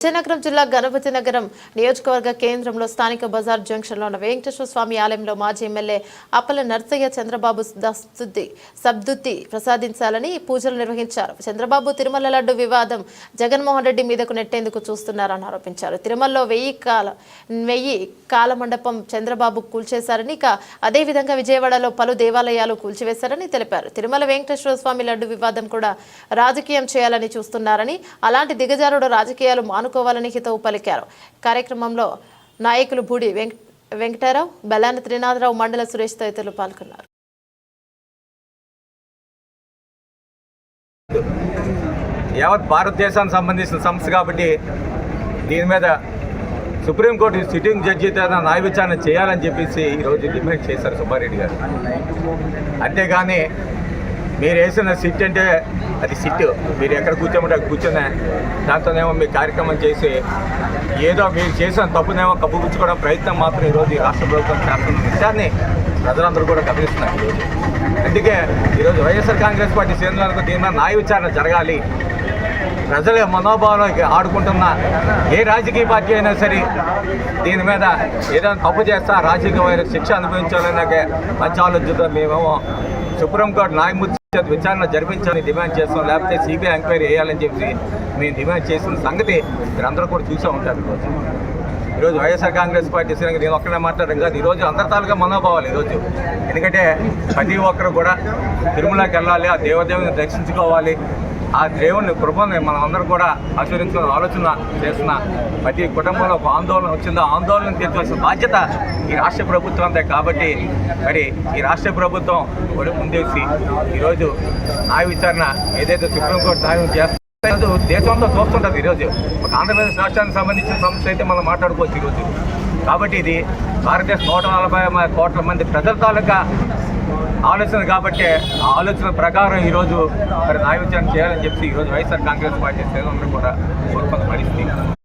విజయనగరం జిల్లా గణపతి నగరం నియోజకవర్గ కేంద్రంలో స్థానిక బజార్ జంక్షన్లో ఉన్న వెంకటేశ్వర స్వామి ఆలయంలో మాజీ ఎమ్మెల్యే అప్పల నర్సయ్య చంద్రబాబు సబ్దుత్తి ప్రసాదించాలని పూజలు నిర్వహించారు. చంద్రబాబు తిరుమల లడ్డు వివాదం జగన్మోహన్ రెడ్డి మీదకు నెట్టేందుకు చూస్తున్నారని ఆరోపించారు. తిరుమలలో 1000 కాల మండపం చంద్రబాబు కూల్చేశారని, ఇక అదేవిధంగా విజయవాడలో పలు దేవాలయాలు కూల్చివేశారని తెలిపారు. తిరుమల వెంకటేశ్వర స్వామి లడ్డు వివాదం కూడా రాజకీయం చేయాలని చూస్తున్నారని, అలాంటి దిగజారుడు రాజకీయాలు మానుకోవాలని హితవు పలికారు. కార్యక్రమంలో నాయకులు బూడి వెంకటరావు, బెల్లాన త్రినాథరావు, మండల సురేష్ తదితరులు పాల్గొన్నారు. యావత్ భారతదేశానికి సంబంధించిన సమస్య కాబట్టి దీని మీద సుప్రీంకోర్టు సిట్టింగ్ జడ్జి న్యాయ విచారణ చేయాలని చెప్పేసి ఈరోజు డిమాండ్ చేశారు సుబ్బారెడ్డి గారు. అంతేగాని మీరు వేసిన సిట్ అంటే అది సిట్, మీరు ఎక్కడ కూర్చోమంటే అక్కడ కూర్చొని దాంతోనేమో మీ కార్యక్రమం చేసి ఏదో మీరు చేసిన తప్పునేమో కప్పుపుచ్చుకోవడం ప్రయత్నం మాత్రం ఈరోజు ఈ రాష్ట్ర ప్రభుత్వం చేస్తున్న విషయాన్ని ప్రజలందరూ కూడా గమనిస్తున్నారు. ఈరోజు అందుకే ఈరోజు వైఎస్ఆర్ కాంగ్రెస్ పార్టీ శ్రేణులకు దీని మీద న్యాయ విచారణ జరగాలి. ప్రజల మనోభావాలు ఆడుకుంటున్న ఏ రాజకీయ పార్టీ అయినా సరే దీని మీద ఏదైనా తప్పు చేస్తా రాజకీయమైన శిక్ష అనుభవించాలనే మంచి ఆలోచనతో మేమేమో సుప్రీంకోర్టు న్యాయమూర్తి విచారణ జరిపించాలని డిమాండ్ చేస్తాం, లేకపోతే సిబిఐ ఎంక్వైరీ వేయాలని చెప్పి మేము డిమాండ్ చేసిన సంగతి మీరందరూ కూడా చూసే ఉంటారు. ఈరోజు వైఎస్ఆర్ కాంగ్రెస్ పార్టీ శ్రేణులు నేను ఒక్కడే మాట్లాడడం కాదు, ఈరోజు అందరితాలుగా మనోభావాలు ఈరోజు. ఎందుకంటే ప్రతి ఒక్కరు కూడా తిరుమలకి వెళ్ళాలి, ఆ దేవదేవుని దర్శించుకోవాలి, ఆ దేవుని కృపని మనం అందరూ కూడా ఆశీర్వించుకుని ఆలోచన చేస్తున్న ప్రతి కుటుంబంలో ఒక ఆందోళన వచ్చిందో ఆందోళన తీర్చవలసిన బాధ్యత ఈ రాష్ట్ర ప్రభుత్వం అంతే. కాబట్టి మరి ఈ రాష్ట్ర ప్రభుత్వం కూడా ముందేసి ఈరోజు న్యాయ విచారణ ఏదైతే సుప్రీంకోర్టు న్యాయం చేస్తుందో దేశంతో చూస్తుంటుంది. ఈరోజు ఒక ఆంధ్రప్రదేశ్ రాష్ట్రానికి సంబంధించిన సమస్య అయితే మనం మాట్లాడుకోవచ్చు ఈరోజు. కాబట్టి ఇది భారతదేశం 140 కోట్ల మంది ప్రజల తాలూకా ఆలోచన కాబట్టి ఆ ఆలోచన ప్రకారం ఈరోజు మరి న్యాయ విచారణ చేయాలని చెప్పి ఈరోజు వైఎస్ఆర్ కాంగ్రెస్ పార్టీ శ్రేణులందరూ కూడా కోరుకున్న పరిస్థితి.